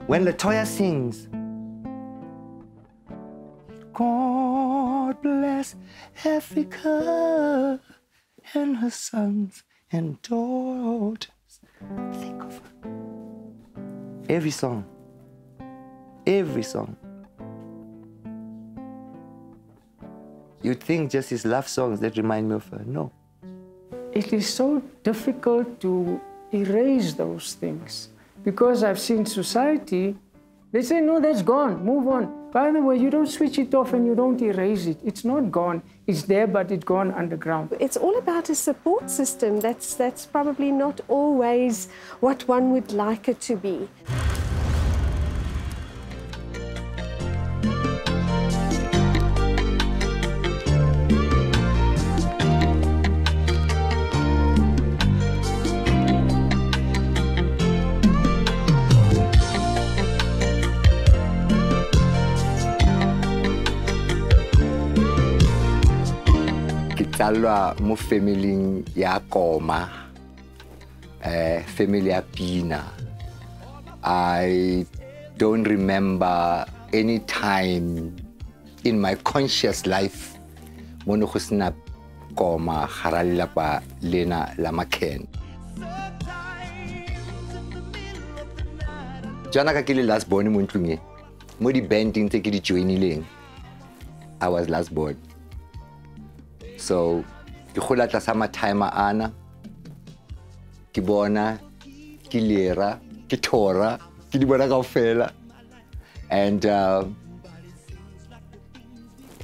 When Latoya sings, God bless Africa and her sons and daughters. Think of her. Every song. Every song. You'd think just his love songs that remind me of her. No. It is so difficult to erase those things because I've seen society, they say, no, that's gone, move on. By the way, you don't switch it off and you don't erase it. It's not gone. It's there, but it's gone underground. It's all about a support system that's probably not always what one would like it to be. Alwa mo family ya Koma, family ya Pina. I don't remember any time in my conscious life mono go sena Koma haralla pa lena la maken. Jana ka ke le last born mo ntlung e. Mo di banding tse ke di joinileng. I was last born. So, ke gola tlasa mathima ana, ke bona, ke lera, ke thora, ke di bona kaofela. And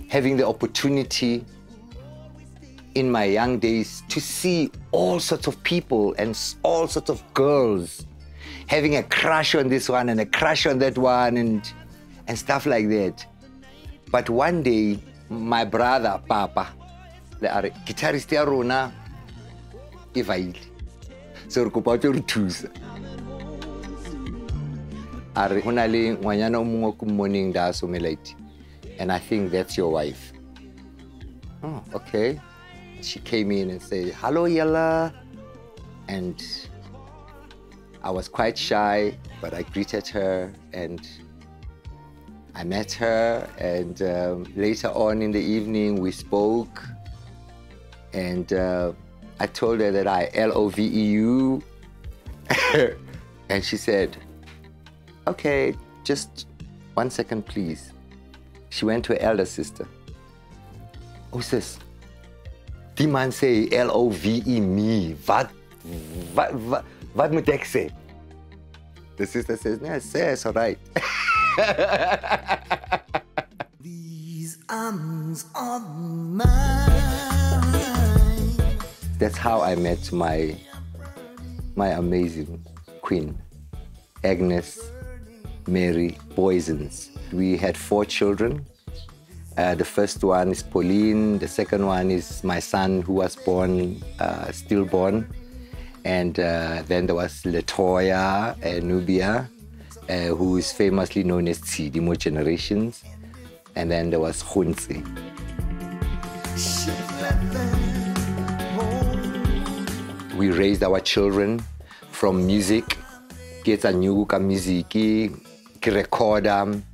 having the opportunity in my young days to see all sorts of people and all sorts of girls having a crush on this one and a crush on that one and stuff like that. But one day, my brother, Papa, the guitarist ya rona e vaile so re kopa tlo re thusa are hona le ngwanyana o mongwe ko morning da somelite and I think that's your wife. Oh, okay. She came in and said, hello Yella, and I was quite shy, but I greeted her and I met her, and later on in the evening we spoke. And I told her that I LOVEU. And she said, okay, just 1 second, please. She went to her elder sister. Oh, sis, die man say LOVE me. What moet ek say? The sister says, no, say it's all right. These arms are mine. That's how I met my amazing queen, Agnes Mary Boysons. We had 4 children. The first one is Pauline. The second one is my son, who was born, stillborn. And then there was Latoya Nubia, who is famously known as Tsidi, more generations. And then there was Khunzi. We raised our children from music, get a new music, record them,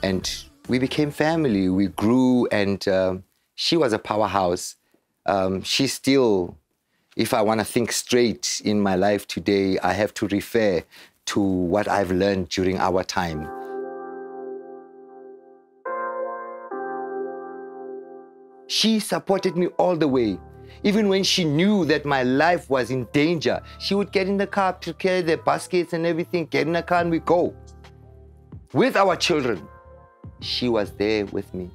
and we became family. We grew, and she was a powerhouse. She still, if I want to think straight in my life today, I have to refer to what I've learned during our time. She supported me all the way. Even when she knew that my life was in danger, she would get in the car, prepare the baskets and everything, get in the car and we go. With our children, she was there with me.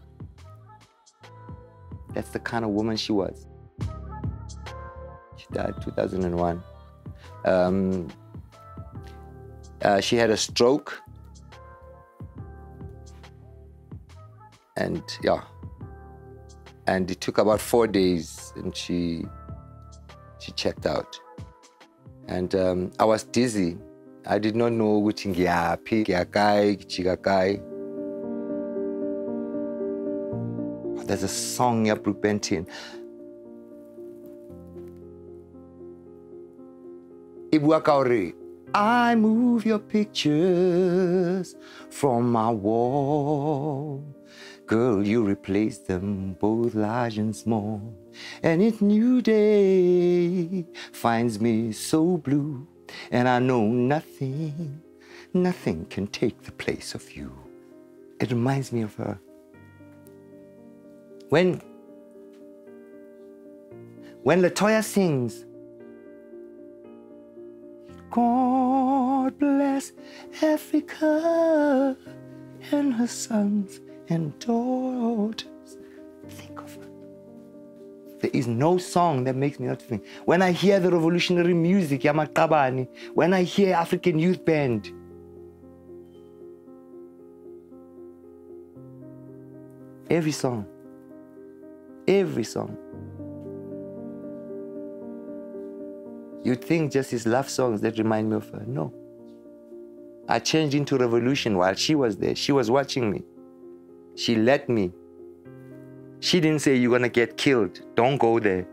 That's the kind of woman she was. She died in 2001. She had a stroke. And yeah. And it took about 4 days and she checked out. And I was dizzy. I did not know which ngiyapi, ngiyakai, chigakai. There's a song ya Brookbenton. Ibua ka hore I move your pictures from my wall. Girl, you replace them both large and small. And each new day finds me so blue. And I know nothing can take the place of you. It reminds me of her. When LaToya sings, God bless Africa and her sons and daughters. Think of her. There is no song that makes me not think. When I hear the revolutionary music, Yamakabani, when I hear African Youth Band, every song. You'd think just his love songs that remind me of her. No. I changed into revolution while she was there. She was watching me. She let me. She didn't say, you're gonna get killed. Don't go there.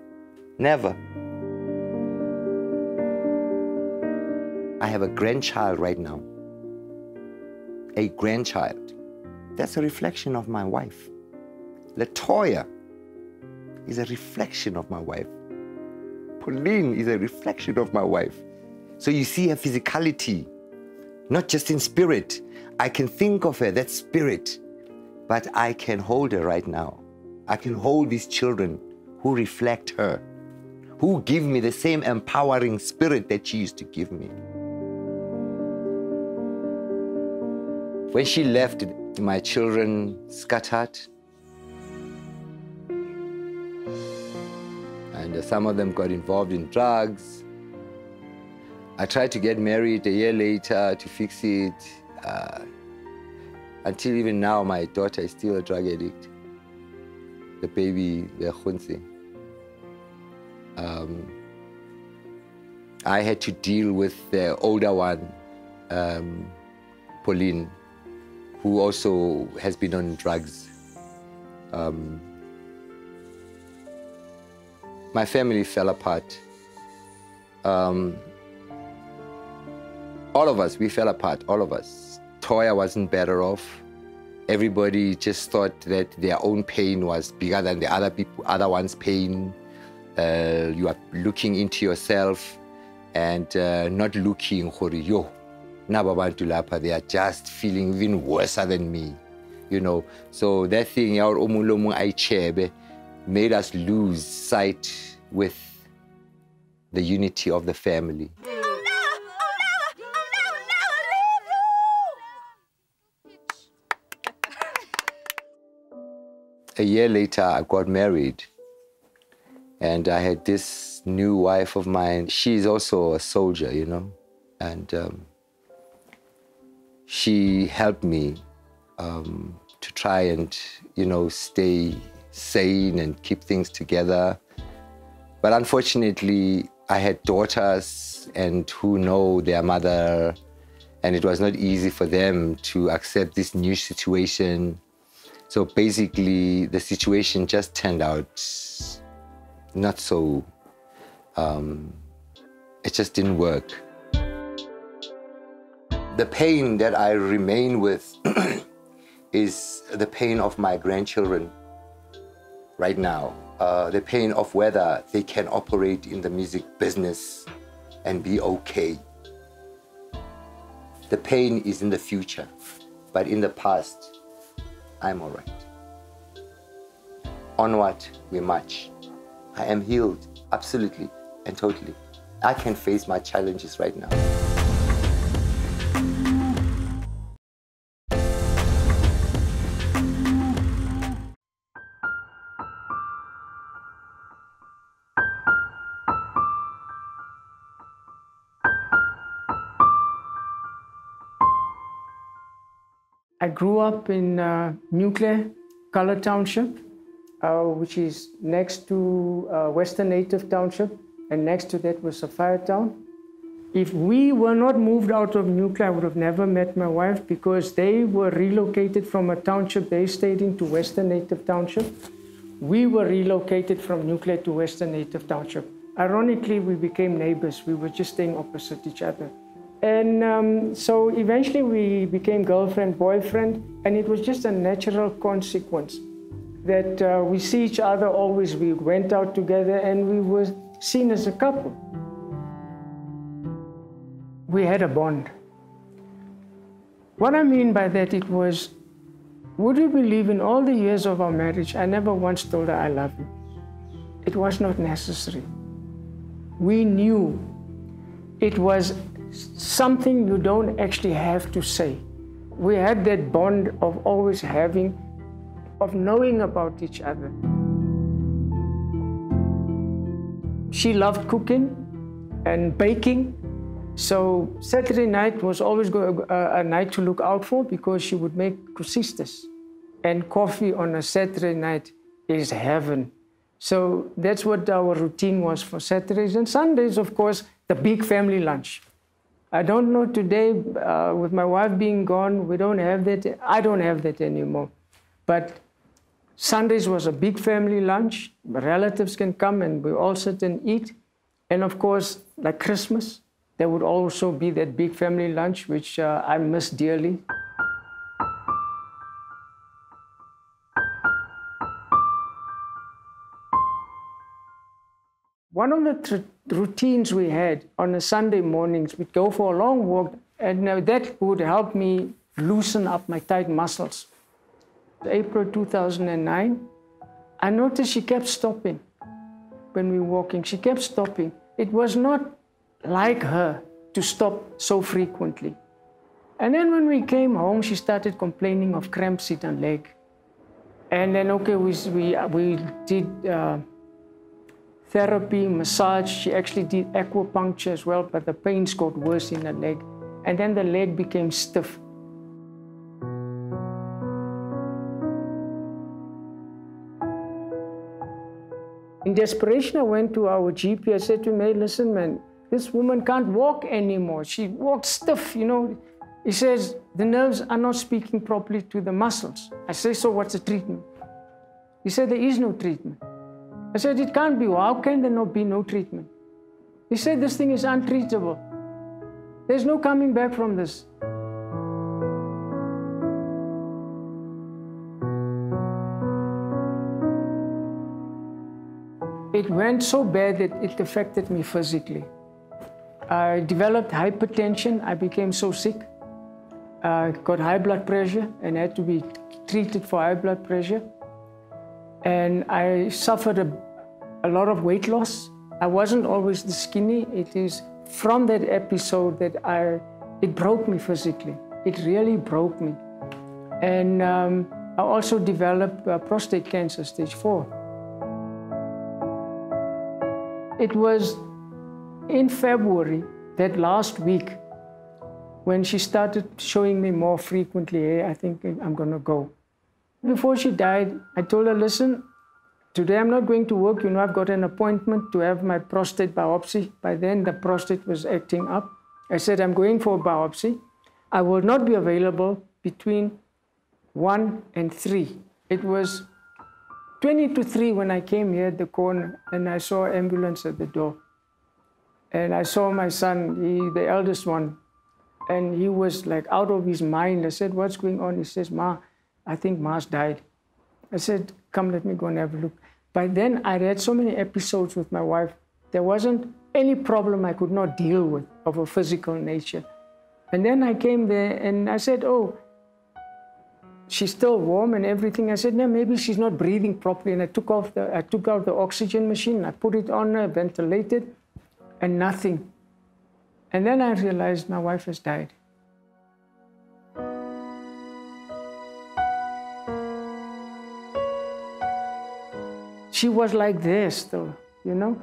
Never. I have a grandchild right now. A grandchild. That's a reflection of my wife. LaToya is a reflection of my wife. Pauline is a reflection of my wife. So you see her physicality, not just in spirit. I can think of her, that spirit, but I can hold her right now. I can hold these children who reflect her, who give me the same empowering spirit that she used to give me. When she left, my children scattered. And some of them got involved in drugs. I tried to get married a year later to fix it. Until even now, my daughter is still a drug addict. The baby, the Khunsi. I had to deal with the older one, Pauline, who also has been on drugs. My family fell apart. All of us, we fell apart, all of us. Toya wasn't better off. Everybody just thought that their own pain was bigger than the other one's pain. You are looking into yourself and not looking for yo. They are just feeling even worse than me, you know. So that thing, made us lose sight with the unity of the family. A year later, I got married, and I had this new wife of mine. She's also a soldier, you know, and she helped me to try and, you know, stay sane and keep things together. But unfortunately, I had daughters and who know their mother, and it was not easy for them to accept this new situation. So basically, the situation just turned out not so, it just didn't work. The pain that I remain with is the pain of my grandchildren right now. The pain of whether they can operate in the music business and be okay. The pain is in the future, but in the past, I'm all right. Onward, we march. I am healed, absolutely and totally. I can face my challenges right now. I grew up in Nuclear Color Township, which is next to Western Native Township, and next to that was Sapphire Town. If we were not moved out of Nuclear, I would have never met my wife, because they were relocated from a township they stayed in to Western Native Township. We were relocated from Nuclear to Western Native Township. Ironically, we became neighbors. We were just staying opposite each other. And so eventually we became girlfriend, boyfriend, and it was just a natural consequence that we see each other always. We went out together and we were seen as a couple. We had a bond. What I mean by that, it was, would you believe in all the years of our marriage, I never once told her I love you. It was not necessary. We knew it was something you don't actually have to say. We had that bond of always having, of knowing about each other. She loved cooking and baking. So Saturday night was always a night to look out for because she would make crucistas. And coffee on a Saturday night is heaven. So that's what our routine was for Saturdays. And Sundays, of course, the big family lunch. I don't know today, with my wife being gone, we don't have that. I don't have that anymore. But Sundays was a big family lunch. Relatives can come and we all sit and eat. And of course, like Christmas, there would also be that big family lunch, which I miss dearly. One of the routines we had on a Sunday mornings, we'd go for a long walk, and that would help me loosen up my tight muscles. April 2009, I noticed she kept stopping when we were walking. She kept stopping. It was not like her to stop so frequently. And then when we came home, she started complaining of cramps in her leg. And then, okay, we did therapy, massage. She actually did acupuncture as well, but the pains got worse in her leg. And then the leg became stiff. In desperation, I went to our GP. I said to him, hey, listen, man, this woman can't walk anymore. She walks stiff, you know. He says, the nerves are not speaking properly to the muscles. I say, so what's the treatment? He said, there is no treatment. I said, it can't be. How can there not be no treatment? He said, this thing is untreatable. There's no coming back from this. It went so bad that it affected me physically. I developed hypertension. I became so sick. I got high blood pressure and had to be treated for high blood pressure. And I suffered a lot of weight loss. I wasn't always this skinny. It is from that episode that it broke me physically. It really broke me. And I also developed prostate cancer, stage 4. It was in February, that last week, when she started showing me more frequently, hey, I think I'm gonna go. Before she died, I told her, listen, today I'm not going to work. You know, I've got an appointment to have my prostate biopsy. By then, the prostate was acting up. I said, I'm going for a biopsy. I will not be available between 1 and 3. It was 20 to 3 when I came here at the corner and I saw an ambulance at the door. And I saw my son, the eldest one, and he was like out of his mind. I said, what's going on? He says, Ma, I think Ma's died. I said, come, let me go and have a look. By then, I had so many episodes with my wife. There wasn't any problem I could not deal with of a physical nature. And then I came there and I said, oh, she's still warm and everything. I said, no, maybe she's not breathing properly. And I took out the oxygen machine, I put it on her, ventilated, and nothing. And then I realized my wife has died. She was like this though, you know?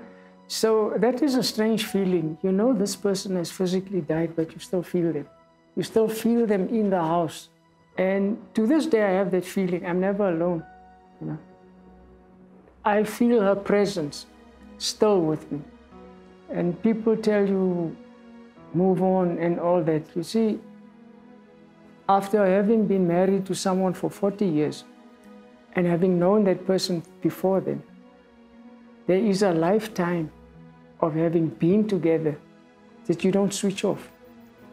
So that is a strange feeling. You know this person has physically died, but you still feel them. You still feel them in the house. And to this day, I have that feeling. I'm never alone, you know? I feel her presence still with me. And people tell you, move on and all that. You see, after having been married to someone for 40 years, and having known that person before then, there is a lifetime of having been together that you don't switch off.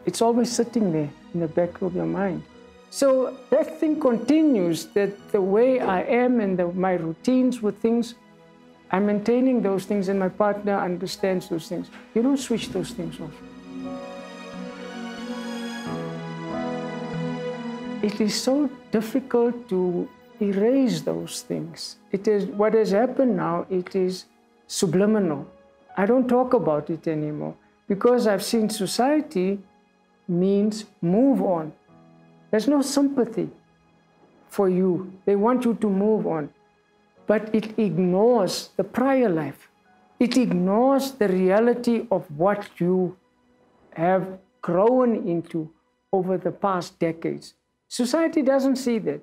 It's always sitting there in the back of your mind. So that thing continues, that the way I am and my routines with things, I'm maintaining those things and my partner understands those things. You don't switch those things off. It is so difficult to erase those things. It is, what has happened now, it is subliminal. I don't talk about it anymore because I've seen society means move on. There's no sympathy for you. They want you to move on. But it ignores the prior life. It ignores the reality of what you have grown into over the past decades. Society doesn't see that.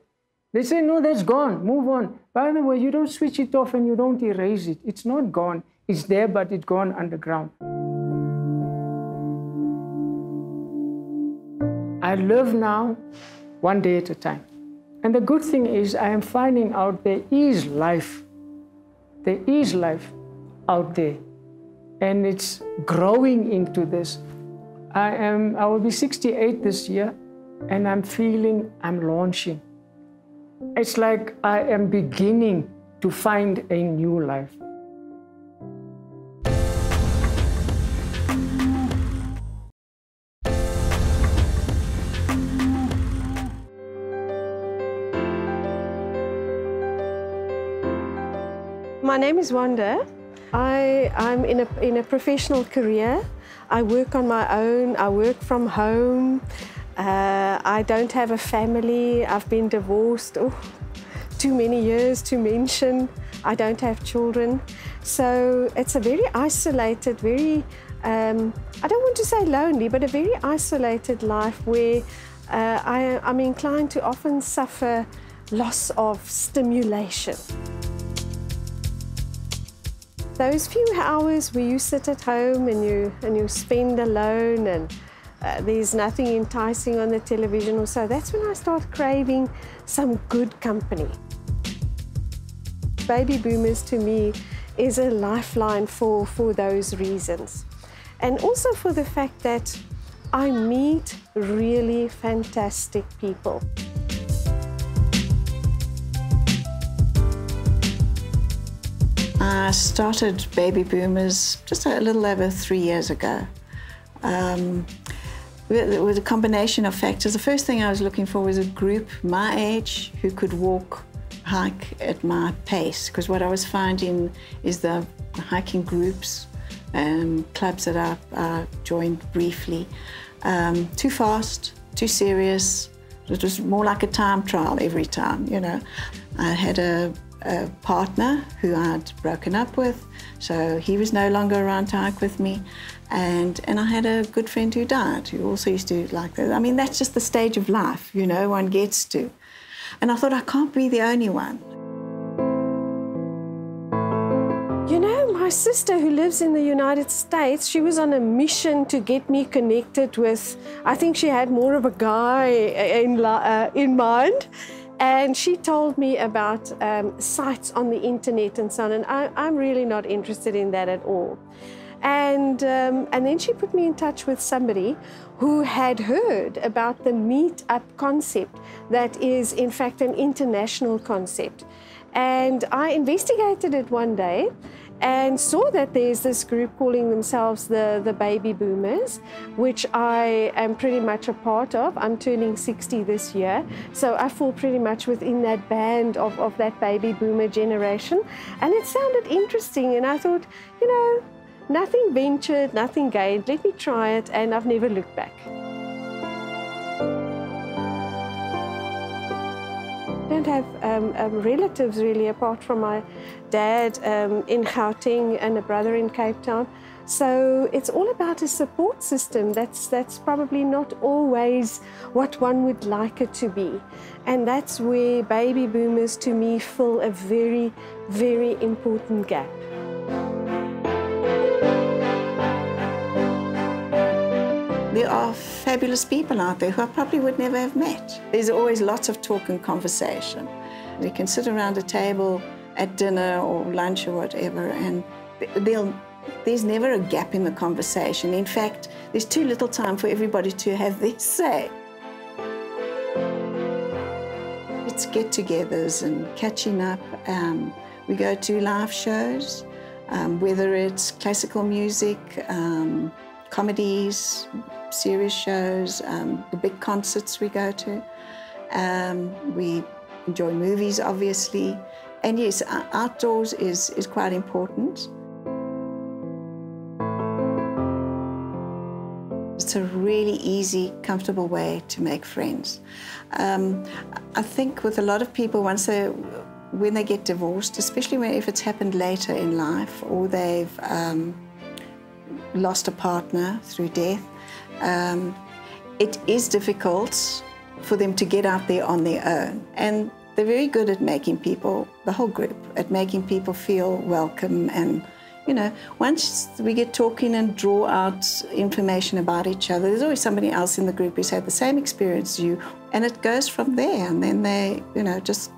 They say, no, that's gone, move on. By the way, you don't switch it off and you don't erase it. It's not gone. It's there, but it's gone underground. I live now one day at a time. And the good thing is I am finding out there is life. There is life out there. And it's growing into this. I will be 68 this year, and I'm feeling I'm launching. It's like I am beginning to find a new life. My name is Wanda. I'm in a professional career. I work on my own. I work from home. I don't have a family. I've been divorced too many years to mention. I don't have children. So it's a very isolated, very, I don't want to say lonely, but a very isolated life where I'm inclined to often suffer loss of stimulation. Those few hours where you sit at home and you spend alone and there's nothing enticing on the television or so, that's when I start craving some good company. Baby boomers to me is a lifeline for those reasons. And also for the fact that I meet really fantastic people. I started Baby Boomers just a little over 3 years ago. With a combination of factors. The first thing I was looking for was a group my age who could walk, hike at my pace, because what I was finding is the hiking groups and clubs that I joined briefly, too fast, too serious. It was more like a time trial every time, you know. I had a partner who I'd broken up with, so he was no longer around to hike with me. And I had a good friend who died, who also used to like that. I mean, that's just the stage of life, you know, one gets to. And I thought, I can't be the only one. You know, my sister who lives in the United States, she was on a mission to get me connected with, I think she had more of a guy in mind. And she told me about sites on the internet and so on, and I'm really not interested in that at all. And then she put me in touch with somebody who had heard about the meet-up concept that is, in fact, an international concept. And I investigated it one day and saw that there's this group calling themselves the Baby Boomers, which I am pretty much a part of. I'm turning 60 this year, so I fall pretty much within that band of that Baby Boomer generation. And it sounded interesting, and I thought, you know, nothing ventured, nothing gained. Let me try it, and I've never looked back. I don't have relatives really, apart from my dad in Gauteng and a brother in Cape Town. So it's all about a support system that's probably not always what one would like it to be. And that's where Baby Boomers to me fill a very, very important gap. There are fabulous people out there who I probably would never have met. There's always lots of talk and conversation. We can sit around a table at dinner or lunch or whatever, and they'll There's never a gap in the conversation. In fact, there's too little time for everybody to have their say. It's get-togethers and catching up. We go to live shows, whether it's classical music, comedies, serious shows, the big concerts we go to. We enjoy movies, obviously. And yes, outdoors is quite important. It's a really easy, comfortable way to make friends. I think with a lot of people, when they get divorced, especially if it's happened later in life or they've lost a partner through death, it is difficult for them to get out there on their own. And they're very good at making people, the whole group, at making people feel welcome. And, you know, once we get talking and draw out information about each other, there's always somebody else in the group who's had the same experience as you, and it goes from there. And then they, you know, just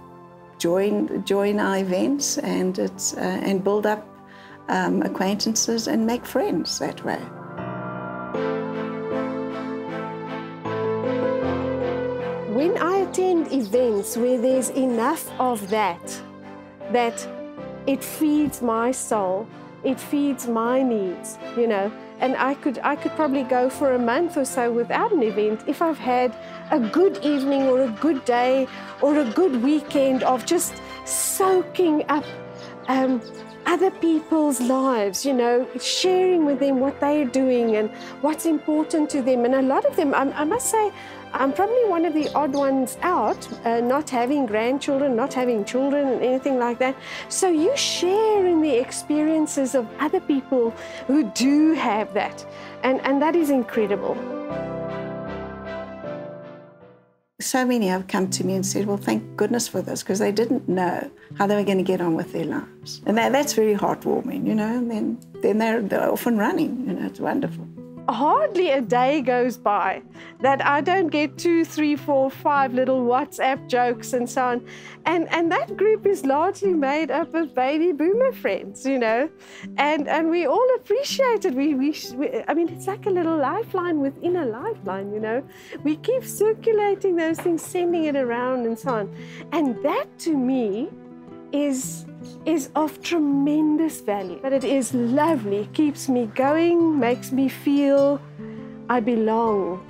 join our events and build up acquaintances and make friends that way. When I attend events where there's enough of that it feeds my soul, it feeds my needs, you know, and I could probably go for a month or so without an event if I've had a good evening or a good day or a good weekend of just soaking up other people's lives, you know, sharing with them what they're doing and what's important to them. And a lot of them, I must say, I'm probably one of the odd ones out, not having grandchildren, not having children, and anything like that. So you share in the experiences of other people who do have that, and that is incredible. So many have come to me and said, well, thank goodness for this, because they didn't know how they were going to get on with their lives. And that's very heartwarming, you know, and then they're off and running, you know, it's wonderful. Hardly a day goes by that I don't get 2, 3, 4, 5 little WhatsApp jokes and so on. And that group is largely made up of baby boomer friends, you know, and we all appreciate it. I mean, it's like a little lifeline within a lifeline, you know. We keep circulating those things, sending it around and so on. And that, to me, is of tremendous value. But it is lovely, it keeps me going, makes me feel I belong.